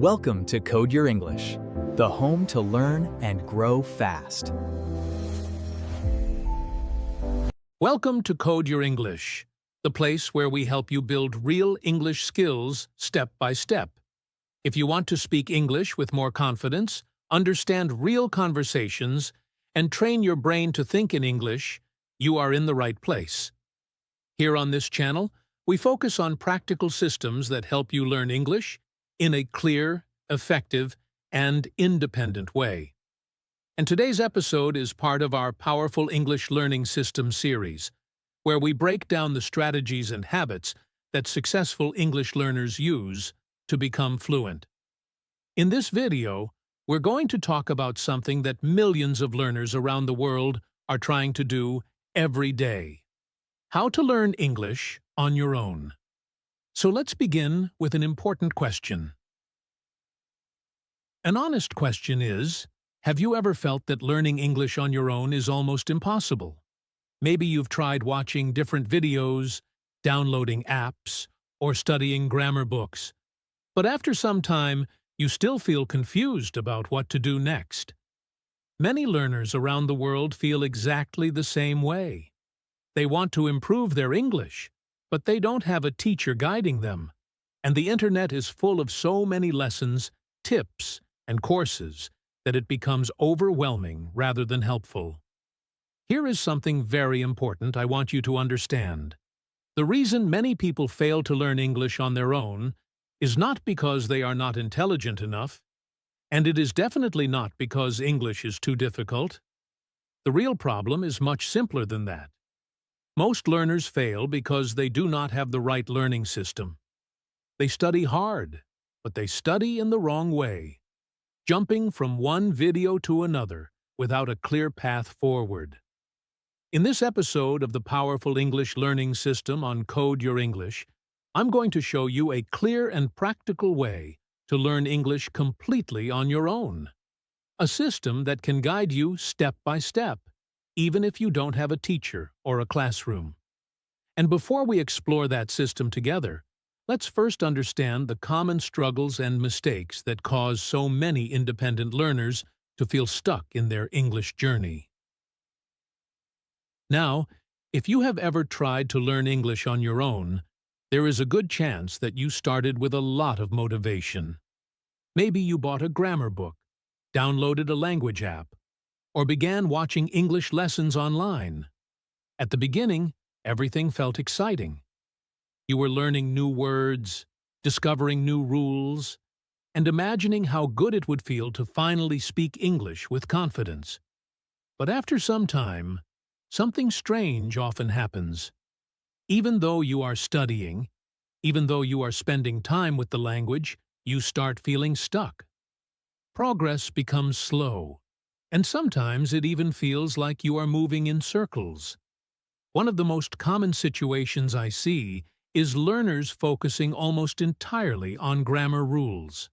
Welcome to Code Your English, the home to learn and grow fast. Welcome to Code Your English, the place where we help you build real English skills step by step. If you want to speak English with more confidence, understand real conversations, and train your brain to think in English, you are in the right place. Here on this channel, we focus on practical systems that help you learn English in a clear, effective, and independent way. And today's episode is part of our Powerful English Learning System series, where we break down the strategies and habits that successful English learners use to become fluent. In this video, we're going to talk about something that millions of learners around the world are trying to do every day: how to learn English on your own. So let's begin with an important question. An honest question is, have you ever felt that learning English on your own is almost impossible? Maybe you've tried watching different videos, downloading apps, or studying grammar books. But after some time, you still feel confused about what to do next. Many learners around the world feel exactly the same way. They want to improve their English, but they don't have a teacher guiding them, and the internet is full of so many lessons, tips, and courses that it becomes overwhelming rather than helpful. Here is something very important I want you to understand. The reason many people fail to learn English on their own is not because they are not intelligent enough, and it is definitely not because English is too difficult. The real problem is much simpler than that. Most learners fail because they do not have the right learning system. They study hard, but they study in the wrong way, jumping from one video to another without a clear path forward. In this episode of the Powerful English Learning System on Code Your English, I'm going to show you a clear and practical way to learn English completely on your own. A system that can guide you step by step, even if you don't have a teacher or a classroom. And before we explore that system together, let's first understand the common struggles and mistakes that cause so many independent learners to feel stuck in their English journey. Now, if you have ever tried to learn English on your own, there is a good chance that you started with a lot of motivation. Maybe you bought a grammar book, downloaded a language app, or began watching English lessons online. At the beginning, everything felt exciting. You were learning new words, discovering new rules, and imagining how good it would feel to finally speak English with confidence. But after some time, something strange often happens. Even though you are studying, even though you are spending time with the language, you start feeling stuck. Progress becomes slow, and sometimes it even feels like you are moving in circles. One of the most common situations I see is learners focusing almost entirely on grammar rules.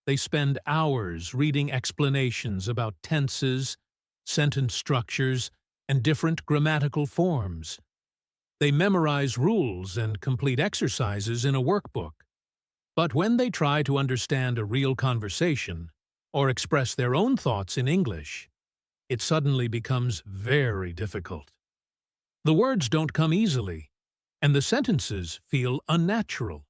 They spend hours reading explanations about tenses, sentence structures, and different grammatical forms. They memorize rules and complete exercises in a workbook. But when they try to understand a real conversation or express their own thoughts in English, it suddenly becomes very difficult. The words don't come easily, and the sentences feel unnatural.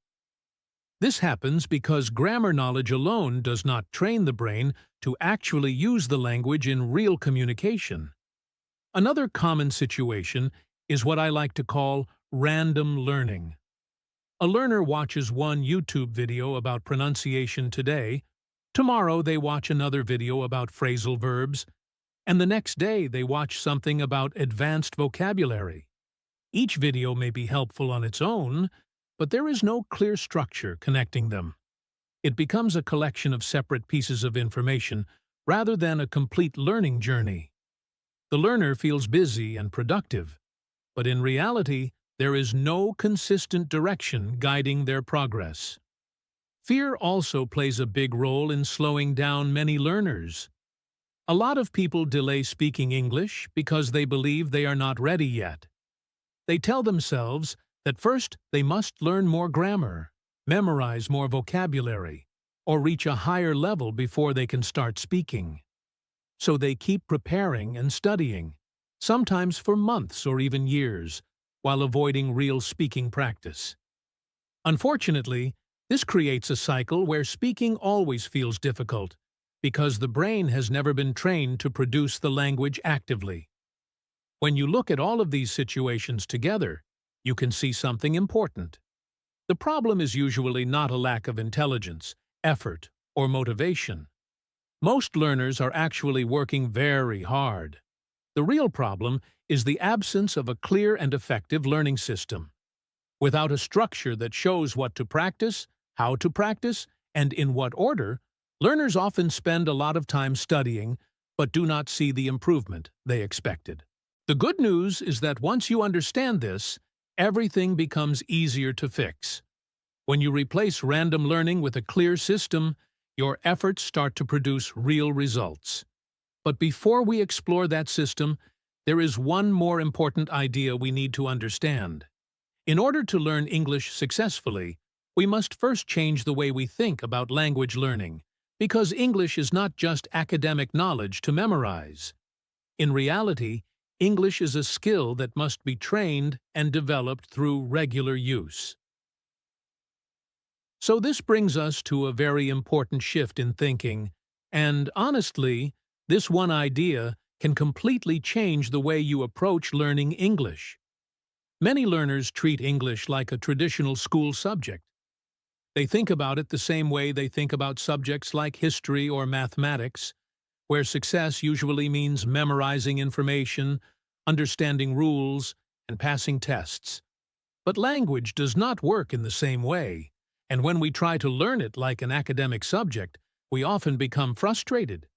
This happens because grammar knowledge alone does not train the brain to actually use the language in real communication. Another common situation is what I like to call random learning. A learner watches one YouTube video about pronunciation today, tomorrow they watch another video about phrasal verbs, and the next day they watch something about advanced vocabulary. Each video may be helpful on its own, but there is no clear structure connecting them. It becomes a collection of separate pieces of information rather than a complete learning journey. The learner feels busy and productive, but in reality, there is no consistent direction guiding their progress. Fear also plays a big role in slowing down many learners. A lot of people delay speaking English because they believe they are not ready yet. They tell themselves that first they must learn more grammar, memorize more vocabulary, or reach a higher level before they can start speaking. So they keep preparing and studying, sometimes for months or even years, while avoiding real speaking practice. Unfortunately, this creates a cycle where speaking always feels difficult, because the brain has never been trained to produce the language actively. When you look at all of these situations together, you can see something important. The problem is usually not a lack of intelligence, effort, or motivation. Most learners are actually working very hard. The real problem is the absence of a clear and effective learning system. Without a structure that shows what to practice, how to practice, and in what order, learners often spend a lot of time studying but do not see the improvement they expected. The good news is that once you understand this, everything becomes easier to fix. When you replace random learning with a clear system, your efforts start to produce real results. But before we explore that system, there is one more important idea we need to understand. In order to learn English successfully, we must first change the way we think about language learning, because English is not just academic knowledge to memorize. In reality, English is a skill that must be trained and developed through regular use. So this brings us to a very important shift in thinking, and honestly, this one idea can completely change the way you approach learning English. Many learners treat English like a traditional school subject. They think about it the same way they think about subjects like history or mathematics, where success usually means memorizing information, understanding rules, and passing tests. But language does not work in the same way, and when we try to learn it like an academic subject, we often become frustrated.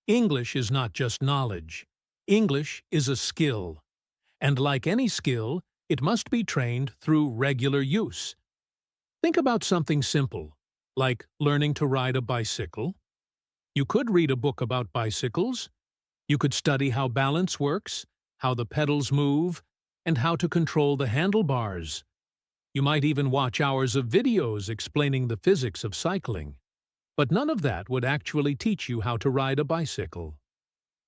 English is not just knowledge. English is a skill. And like any skill, it must be trained through regular use. Think about something simple, like learning to ride a bicycle. You could read a book about bicycles. You could study how balance works, how the pedals move, and how to control the handlebars. You might even watch hours of videos explaining the physics of cycling. But none of that would actually teach you how to ride a bicycle.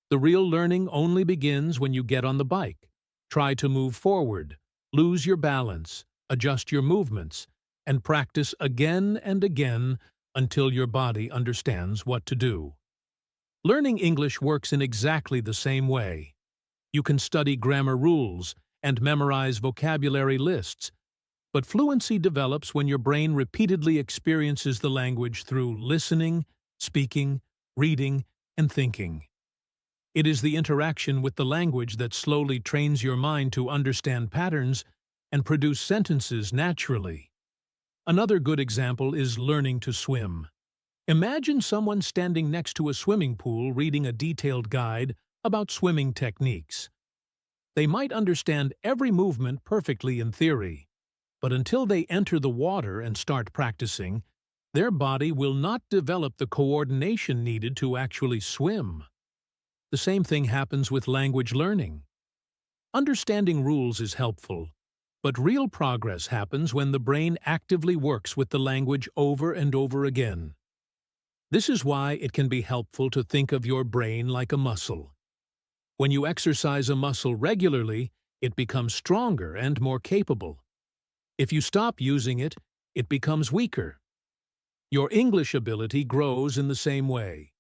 The real learning only begins when you get on the bike, try to move forward, lose your balance, adjust your movements, and practice again and again until your body understands what to do. Learning English works in exactly the same way. You can study grammar rules and memorize vocabulary lists, but fluency develops when your brain repeatedly experiences the language through listening, speaking, reading, and thinking. It is the interaction with the language that slowly trains your mind to understand patterns and produce sentences naturally. Another good example is learning to swim. Imagine someone standing next to a swimming pool reading a detailed guide about swimming techniques. They might understand every movement perfectly in theory, but until they enter the water and start practicing, their body will not develop the coordination needed to actually swim. The same thing happens with language learning. Understanding rules is helpful, but real progress happens when the brain actively works with the language over and over again. This is why it can be helpful to think of your brain like a muscle. When you exercise a muscle regularly, it becomes stronger and more capable. If you stop using it, it becomes weaker. Your English ability grows in the same way.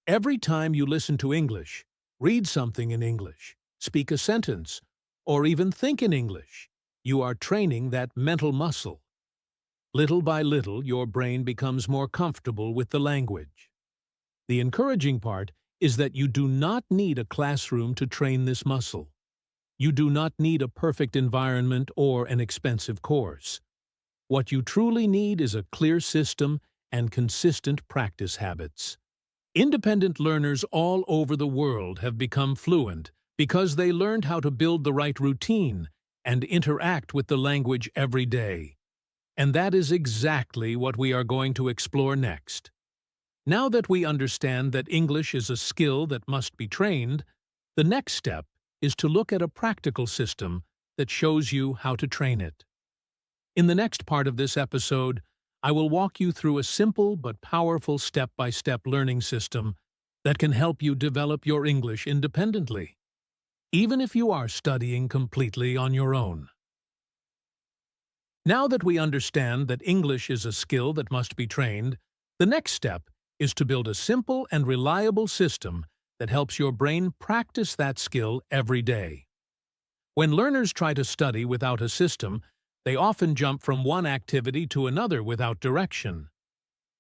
Every time you listen to English, read something in English, speak a sentence, or even think in English, you are training that mental muscle. Little by little, your brain becomes more comfortable with the language. The encouraging part is that you do not need a classroom to train this muscle. You do not need a perfect environment or an expensive course. What you truly need is a clear system and consistent practice habits. Independent learners all over the world have become fluent because they learned how to build the right routine and interact with the language every day. And that is exactly what we are going to explore next. Now that we understand that English is a skill that must be trained, the next step is to look at a practical system that shows you how to train it. In the next part of this episode, I will walk you through a simple but powerful step-by-step learning system that can help you develop your English independently, even if you are studying completely on your own. Now that we understand that English is a skill that must be trained, the next step is to build a simple and reliable system that helps your brain practice that skill every day. When learners try to study without a system, they often jump from one activity to another without direction.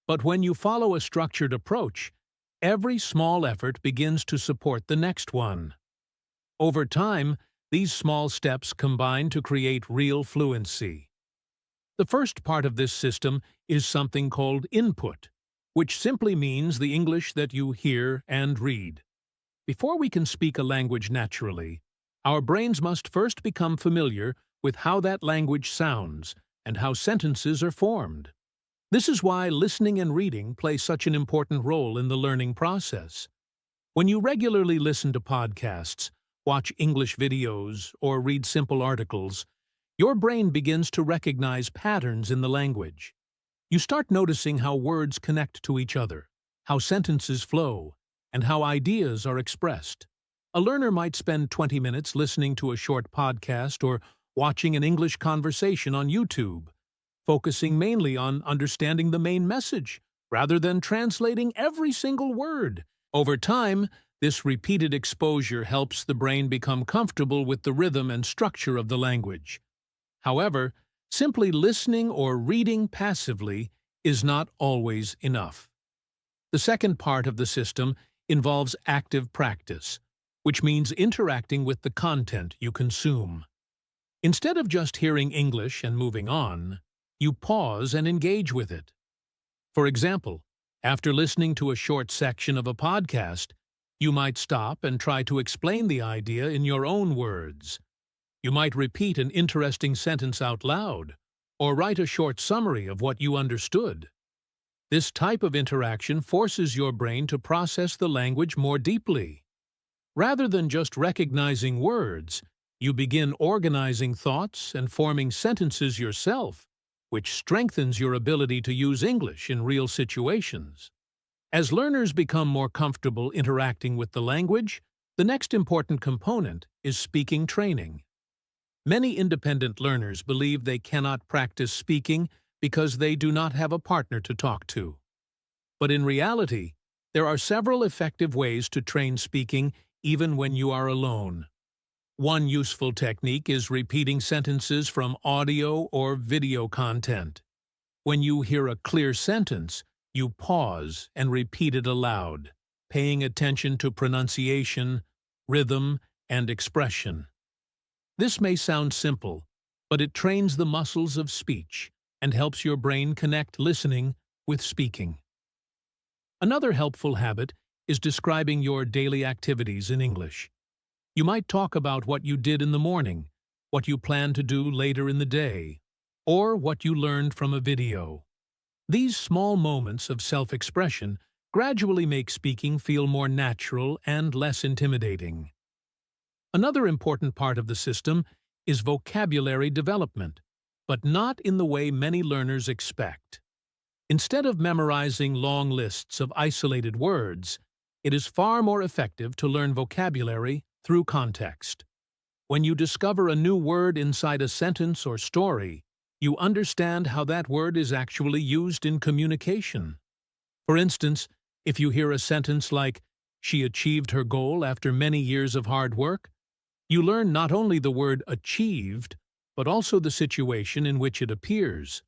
But when you follow a structured approach, every small effort begins to support the next one. Over time, these small steps combine to create real fluency. The first part of this system is something called input, which simply means the English that you hear and read. Before we can speak a language naturally, our brains must first become familiar with how that language sounds and how sentences are formed. This is why listening and reading play such an important role in the learning process. When you regularly listen to podcasts, watch English videos, or read simple articles, your brain begins to recognize patterns in the language. You start noticing how words connect to each other, how sentences flow, and how ideas are expressed. A learner might spend 20 minutes listening to a short podcast or watching an English conversation on YouTube, focusing mainly on understanding the main message, rather than translating every single word. Over time, this repeated exposure helps the brain become comfortable with the rhythm and structure of the language. However, simply listening or reading passively is not always enough. The second part of the system involves active practice, which means interacting with the content you consume. Instead of just hearing English and moving on, you pause and engage with it. For example, after listening to a short section of a podcast, you might stop and try to explain the idea in your own words. You might repeat an interesting sentence out loud, or write a short summary of what you understood. This type of interaction forces your brain to process the language more deeply. Rather than just recognizing words, you begin organizing thoughts and forming sentences yourself, which strengthens your ability to use English in real situations. As learners become more comfortable interacting with the language, the next important component is speaking training. Many independent learners believe they cannot practice speaking because they do not have a partner to talk to. But in reality, there are several effective ways to train speaking even when you are alone. One useful technique is repeating sentences from audio or video content. When you hear a clear sentence, you pause and repeat it aloud, paying attention to pronunciation, rhythm, and expression. This may sound simple, but it trains the muscles of speech and helps your brain connect listening with speaking. Another helpful habit is describing your daily activities in English. You might talk about what you did in the morning, what you plan to do later in the day, or what you learned from a video. These small moments of self-expression gradually make speaking feel more natural and less intimidating. Another important part of the system is vocabulary development, but not in the way many learners expect. Instead of memorizing long lists of isolated words, it is far more effective to learn vocabulary through context. When you discover a new word inside a sentence or story, you understand how that word is actually used in communication. For instance, if you hear a sentence like, "She achieved her goal after many years of hard work," you learn not only the word achieved, but also the situation in which it appears.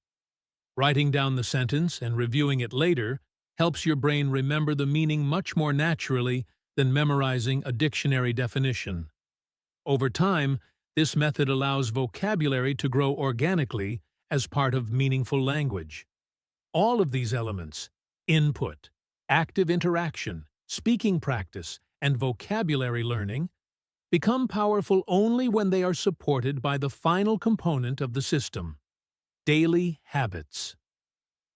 Writing down the sentence and reviewing it later helps your brain remember the meaning much more naturally than memorizing a dictionary definition. Over time, this method allows vocabulary to grow organically as part of meaningful language. All of these elements, input, active interaction, speaking practice, and vocabulary learning, become powerful only when they are supported by the final component of the system: daily habits.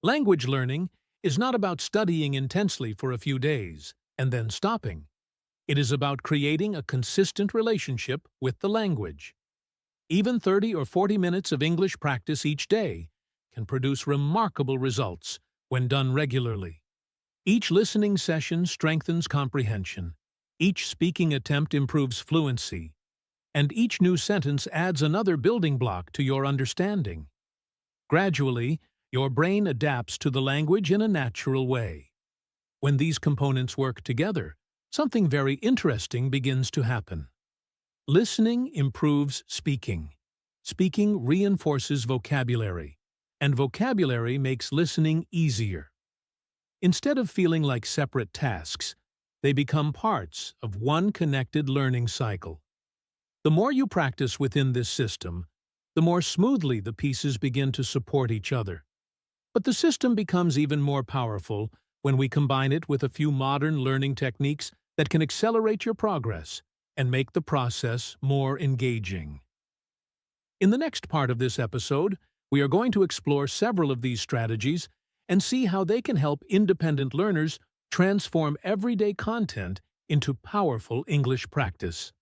Language learning is not about studying intensely for a few days and then stopping. It is about creating a consistent relationship with the language. Even 30 or 40 minutes of English practice each day can produce remarkable results when done regularly. Each listening session strengthens comprehension, each speaking attempt improves fluency, and each new sentence adds another building block to your understanding. Gradually, your brain adapts to the language in a natural way. When these components work together, something very interesting begins to happen. Listening improves speaking. Speaking reinforces vocabulary, and vocabulary makes listening easier. Instead of feeling like separate tasks, they become parts of one connected learning cycle. The more you practice within this system, the more smoothly the pieces begin to support each other. But the system becomes even more powerful when we combine it with a few modern learning techniques that can accelerate your progress and make the process more engaging. In the next part of this episode, we are going to explore several of these strategies and see how they can help independent learners transform everyday content into powerful English practice.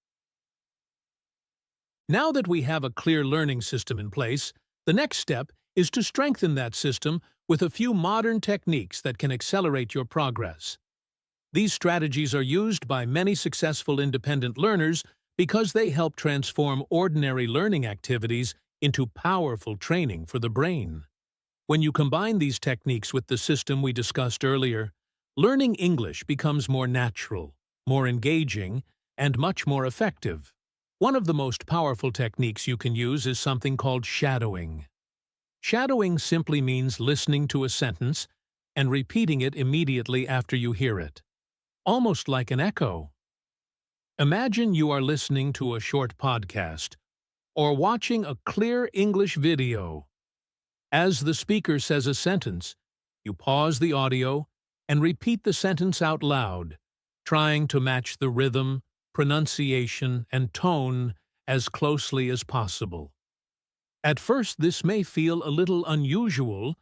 Now that we have a clear learning system in place, the next step is to strengthen that system with a few modern techniques that can accelerate your progress. These strategies are used by many successful independent learners because they help transform ordinary learning activities into powerful training for the brain. When you combine these techniques with the system we discussed earlier, learning English becomes more natural, more engaging, and much more effective. One of the most powerful techniques you can use is something called shadowing. Shadowing simply means listening to a sentence and repeating it immediately after you hear it, almost like an echo. Imagine you are listening to a short podcast or watching a clear English video. As the speaker says a sentence, you pause the audio and repeat the sentence out loud, trying to match the rhythm, pronunciation, and tone as closely as possible. At first, this may feel a little unusual,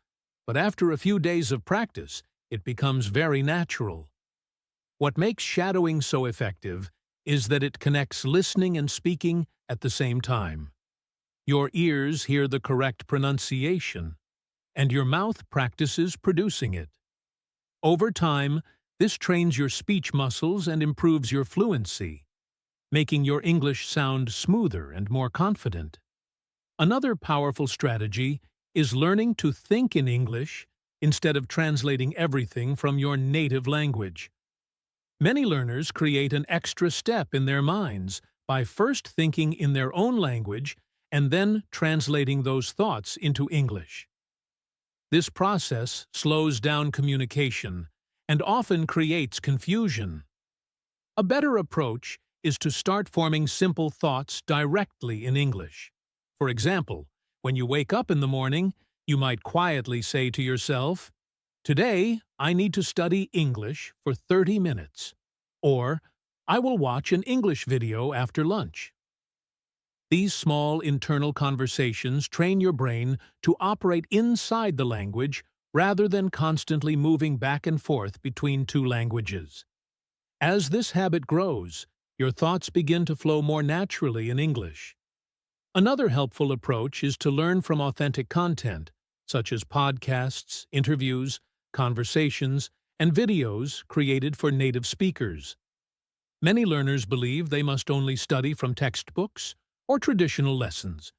but after a few days of practice, it becomes very natural. What makes shadowing so effective is that it connects listening and speaking at the same time. Your ears hear the correct pronunciation, and your mouth practices producing it. Over time, this trains your speech muscles and improves your fluency, making your English sound smoother and more confident. Another powerful strategy is learning to think in English instead of translating everything from your native language. Many learners create an extra step in their minds by first thinking in their own language and then translating those thoughts into English. This process slows down communication and often creates confusion. A better approach is to start forming simple thoughts directly in English. For example, when you wake up in the morning, you might quietly say to yourself, "Today, I need to study English for 30 minutes," or "I will watch an English video after lunch." These small internal conversations train your brain to operate inside the language rather than constantly moving back and forth between two languages. As this habit grows, your thoughts begin to flow more naturally in English. Another helpful approach is to learn from authentic content, such as podcasts, interviews, conversations, and videos created for native speakers. Many learners believe they must only study from textbooks or traditional lessons,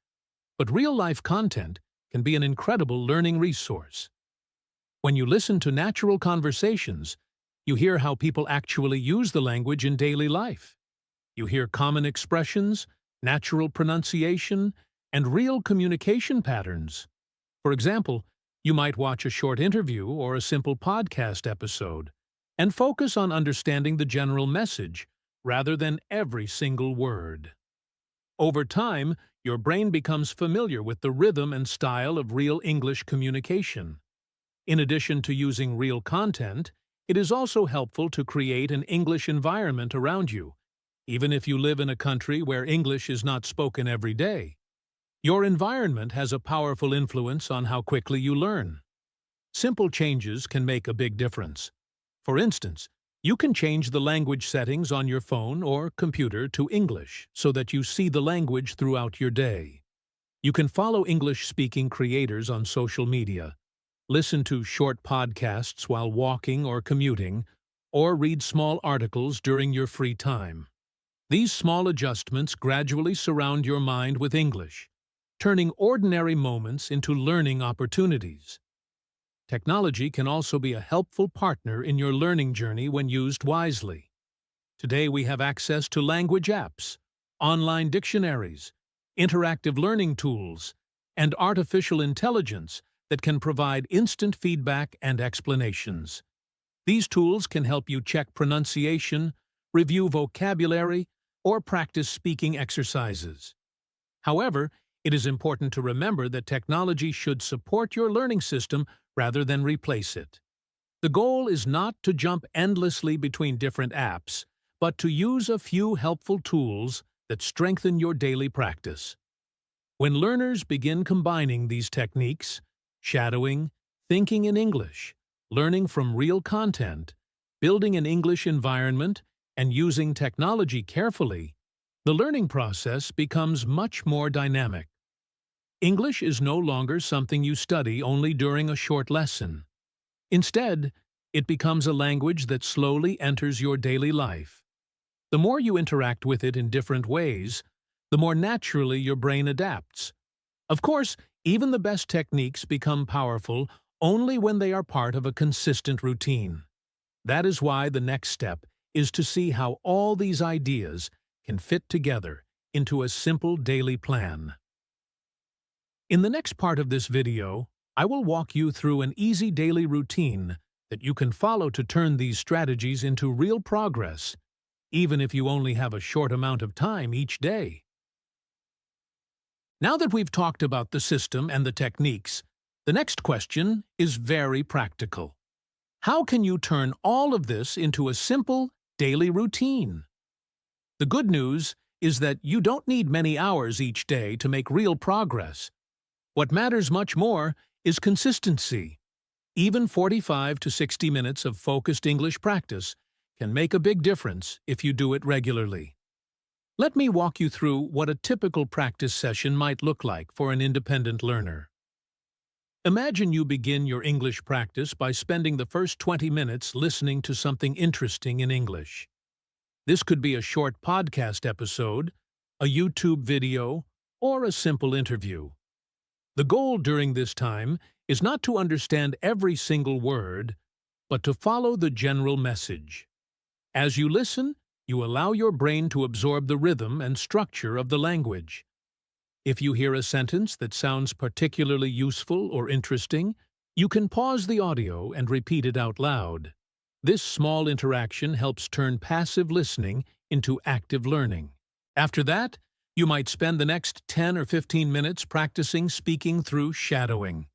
but real-life content can be an incredible learning resource. When you listen to natural conversations, you hear how people actually use the language in daily life. You hear common expressions, natural pronunciation, and real communication patterns. For example, you might watch a short interview or a simple podcast episode and focus on understanding the general message rather than every single word. Over time, your brain becomes familiar with the rhythm and style of real English communication. In addition to using real content, it is also helpful to create an English environment around you, even if you live in a country where English is not spoken every day. Your environment has a powerful influence on how quickly you learn. Simple changes can make a big difference. For instance, you can change the language settings on your phone or computer to English so that you see the language throughout your day. You can follow English-speaking creators on social media, listen to short podcasts while walking or commuting, or read small articles during your free time. These small adjustments gradually surround your mind with English, turning ordinary moments into learning opportunities. Technology can also be a helpful partner in your learning journey when used wisely. Today we have access to language apps, online dictionaries, interactive learning tools, and artificial intelligence that can provide instant feedback and explanations. These tools can help you check pronunciation, review vocabulary, or practice speaking exercises. However, it is important to remember that technology should support your learning system rather than replace it. The goal is not to jump endlessly between different apps, but to use a few helpful tools that strengthen your daily practice. When learners begin combining these techniques, shadowing, thinking in English, learning from real content, building an English environment, and using technology carefully, the learning process becomes much more dynamic. English is no longer something you study only during a short lesson. Instead, it becomes a language that slowly enters your daily life. The more you interact with it in different ways, the more naturally your brain adapts. Of course, even the best techniques become powerful only when they are part of a consistent routine. That is why the next step is to see how all these ideas can fit together into a simple daily plan. In the next part of this video, I will walk you through an easy daily routine that you can follow to turn these strategies into real progress, even if you only have a short amount of time each day. Now that we've talked about the system and the techniques, the next question is very practical. How can you turn all of this into a simple daily routine? The good news is that you don't need many hours each day to make real progress. What matters much more is consistency. Even 45 to 60 minutes of focused English practice can make a big difference if you do it regularly. Let me walk you through what a typical practice session might look like for an independent learner. Imagine you begin your English practice by spending the first 20 minutes listening to something interesting in English. This could be a short podcast episode, a YouTube video, or a simple interview. The goal during this time is not to understand every single word, but to follow the general message. As you listen, you allow your brain to absorb the rhythm and structure of the language. If you hear a sentence that sounds particularly useful or interesting, you can pause the audio and repeat it out loud. This small interaction helps turn passive listening into active learning. After that, you might spend the next 10 or 15 minutes practicing speaking through shadowing.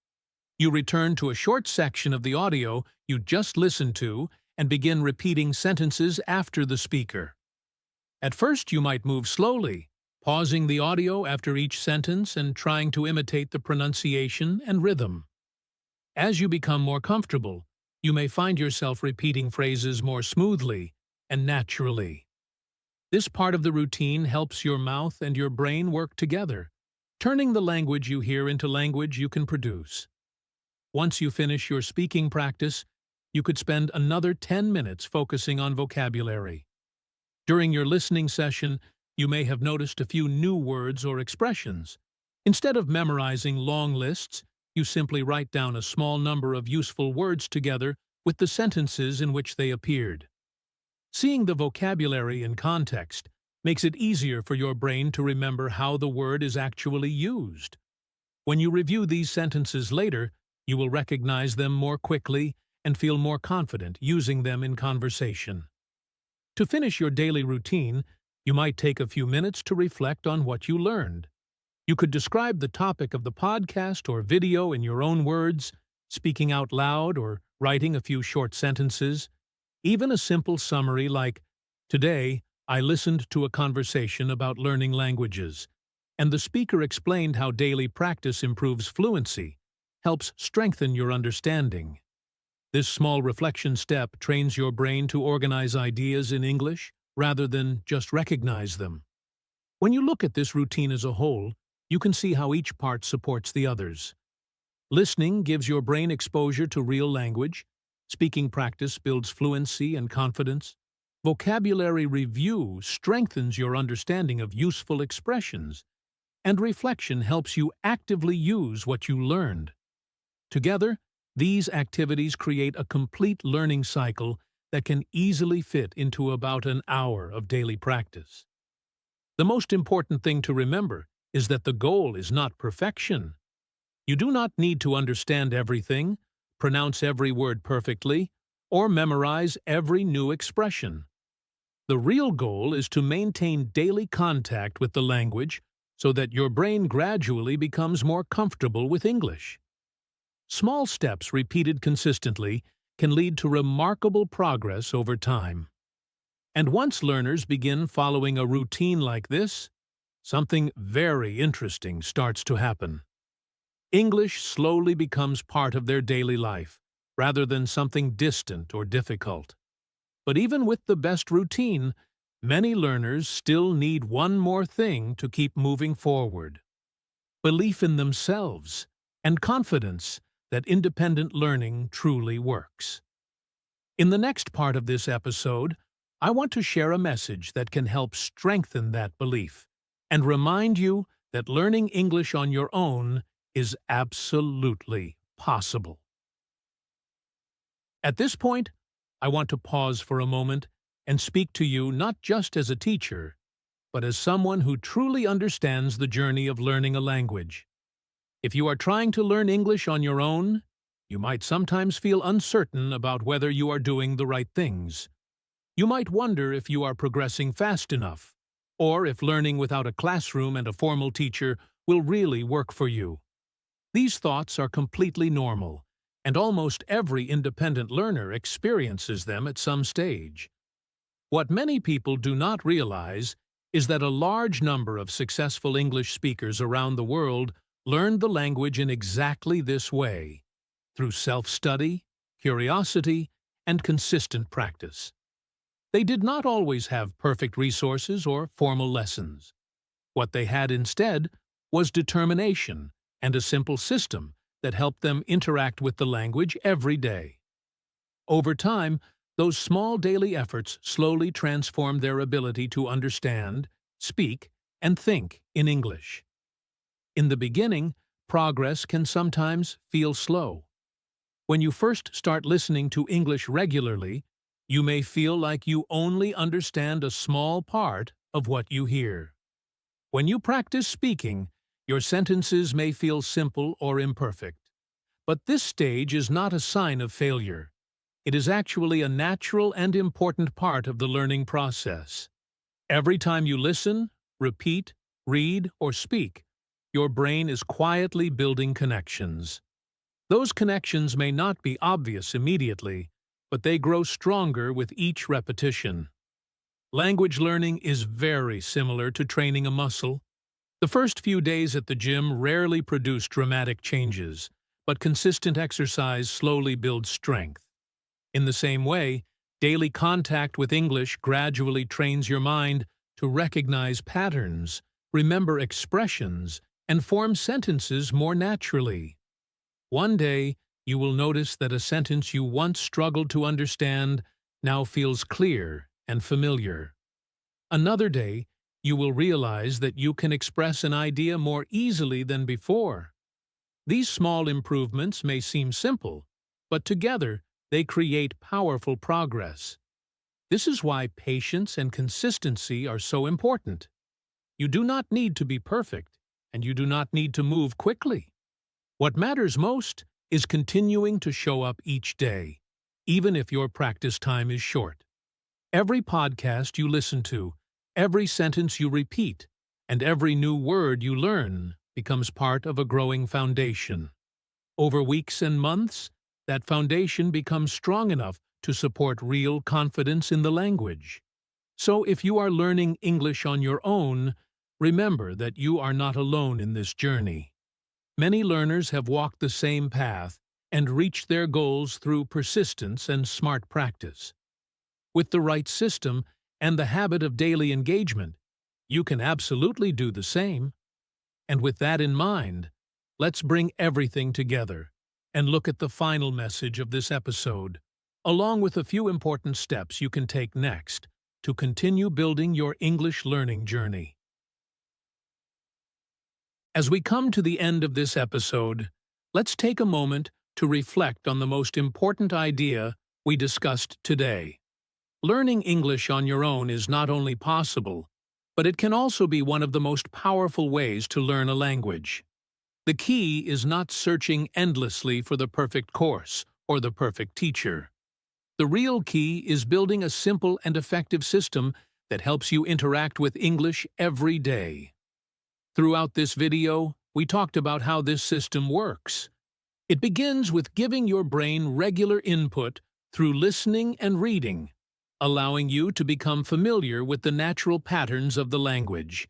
You return to a short section of the audio you just listened to and begin repeating sentences after the speaker. At first, you might move slowly, pausing the audio after each sentence and trying to imitate the pronunciation and rhythm. As you become more comfortable, you may find yourself repeating phrases more smoothly and naturally. This part of the routine helps your mouth and your brain work together, turning the language you hear into language you can produce. Once you finish your speaking practice, you could spend another 10 minutes focusing on vocabulary. During your listening session, you may have noticed a few new words or expressions. Instead of memorizing long lists, you simply write down a small number of useful words together with the sentences in which they appeared. Seeing the vocabulary in context makes it easier for your brain to remember how the word is actually used. When you review these sentences later, you will recognize them more quickly and feel more confident using them in conversation. To finish your daily routine, you might take a few minutes to reflect on what you learned. You could describe the topic of the podcast or video in your own words, speaking out loud or writing a few short sentences. Even a simple summary like, "Today, I listened to a conversation about learning languages, and the speaker explained how daily practice improves fluency," helps strengthen your understanding. This small reflection step trains your brain to organize ideas in English rather than just recognize them. When you look at this routine as a whole, You can see how each part supports the others. Listening gives your brain exposure to real language. Speaking practice builds fluency and confidence. Vocabulary review strengthens your understanding of useful expressions. And reflection helps you actively use what you learned. Together, these activities create a complete learning cycle that can easily fit into about an hour of daily practice. The most important thing to remember is that the goal is not perfection. You do not need to understand everything, pronounce every word perfectly, or memorize every new expression. The real goal is to maintain daily contact with the language so that your brain gradually becomes more comfortable with English. Small steps repeated consistently can lead to remarkable progress over time. And once learners begin following a routine like this, something very interesting starts to happen. English slowly becomes part of their daily life, rather than something distant or difficult. But even with the best routine, many learners still need one more thing to keep moving forward: belief in themselves and confidence that independent learning truly works. In the next part of this episode, I want to share a message that can help strengthen that belief and remind you that learning English on your own is absolutely possible. At this point, I want to pause for a moment and speak to you not just as a teacher, but as someone who truly understands the journey of learning a language. If you are trying to learn English on your own, you might sometimes feel uncertain about whether you are doing the right things. You might wonder if you are progressing fast enough, or if learning without a classroom and a formal teacher will really work for you. These thoughts are completely normal, and almost every independent learner experiences them at some stage. What many people do not realize is that a large number of successful English speakers around the world learned the language in exactly this way, through self-study, curiosity, and consistent practice. They did not always have perfect resources or formal lessons. What they had instead was determination and a simple system that helped them interact with the language every day. Over time, those small daily efforts slowly transformed their ability to understand, speak, and think in English. In the beginning, progress can sometimes feel slow. When you first start listening to English regularly, you may feel like you only understand a small part of what you hear. When you practice speaking, your sentences may feel simple or imperfect. But this stage is not a sign of failure. It is actually a natural and important part of the learning process. Every time you listen, repeat, read, or speak, your brain is quietly building connections. Those connections may not be obvious immediately, but they grow stronger with each repetition. Language learning is very similar to training a muscle. The first few days at the gym rarely produce dramatic changes, but consistent exercise slowly builds strength. In the same way, daily contact with English gradually trains your mind to recognize patterns, remember expressions, and form sentences more naturally. One day, you will notice that a sentence you once struggled to understand now feels clear and familiar. Another day, you will realize that you can express an idea more easily than before. These small improvements may seem simple, but together they create powerful progress. This is why patience and consistency are so important. You do not need to be perfect, and you do not need to move quickly. What matters most is continuing to show up each day, even if your practice time is short. Every podcast you listen to, every sentence you repeat, and every new word you learn becomes part of a growing foundation. Over weeks and months, that foundation becomes strong enough to support real confidence in the language. So if you are learning English on your own, remember that you are not alone in this journey. Many learners have walked the same path and reached their goals through persistence and smart practice. With the right system and the habit of daily engagement, you can absolutely do the same. And with that in mind, let's bring everything together and look at the final message of this episode, along with a few important steps you can take next to continue building your English learning journey. As we come to the end of this episode, let's take a moment to reflect on the most important idea we discussed today. Learning English on your own is not only possible, but it can also be one of the most powerful ways to learn a language. The key is not searching endlessly for the perfect course or the perfect teacher. The real key is building a simple and effective system that helps you interact with English every day. Throughout this video, we talked about how this system works. It begins with giving your brain regular input through listening and reading, allowing you to become familiar with the natural patterns of the language.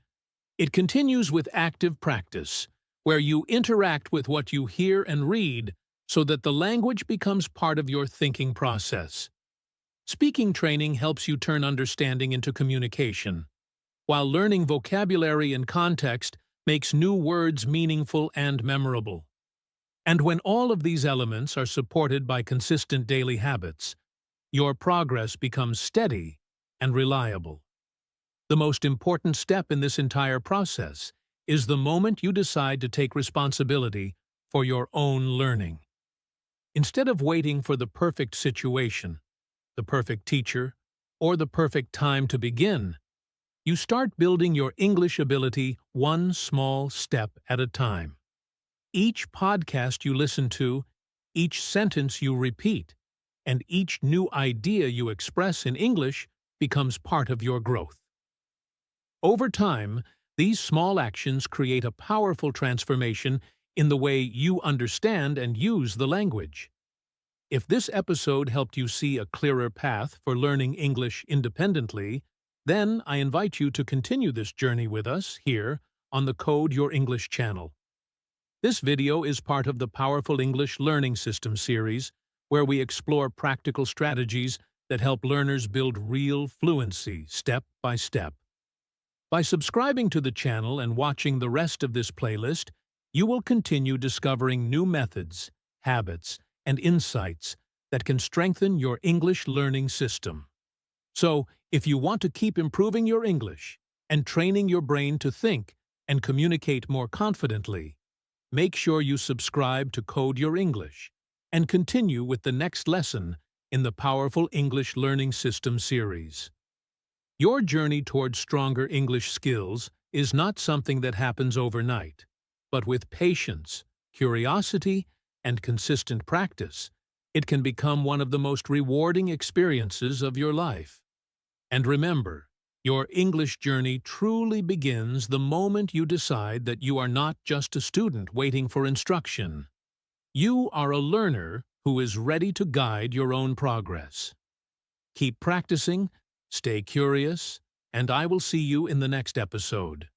It continues with active practice, where you interact with what you hear and read so that the language becomes part of your thinking process. Speaking training helps you turn understanding into communication, while learning vocabulary and context makes new words meaningful and memorable. And when all of these elements are supported by consistent daily habits, your progress becomes steady and reliable. The most important step in this entire process is the moment you decide to take responsibility for your own learning. Instead of waiting for the perfect situation, the perfect teacher, or the perfect time to begin, you start building your English ability one small step at a time. Each podcast you listen to, each sentence you repeat, and each new idea you express in English becomes part of your growth. Over time, these small actions create a powerful transformation in the way you understand and use the language. If this episode helped you see a clearer path for learning English independently, then I invite you to continue this journey with us here on the Code Your English channel. This video is part of the Powerful English Learning System series, where we explore practical strategies that help learners build real fluency step by step. By subscribing to the channel and watching the rest of this playlist, you will continue discovering new methods, habits, and insights that can strengthen your English learning system. So, if you want to keep improving your English and training your brain to think and communicate more confidently, make sure you subscribe to Code Your English and continue with the next lesson in the Powerful English Learning System series. Your journey towards stronger English skills is not something that happens overnight, but with patience, curiosity, and consistent practice, it can become one of the most rewarding experiences of your life. And remember, your English journey truly begins the moment you decide that you are not just a student waiting for instruction. You are a learner who is ready to guide your own progress. Keep practicing, stay curious, and I will see you in the next episode.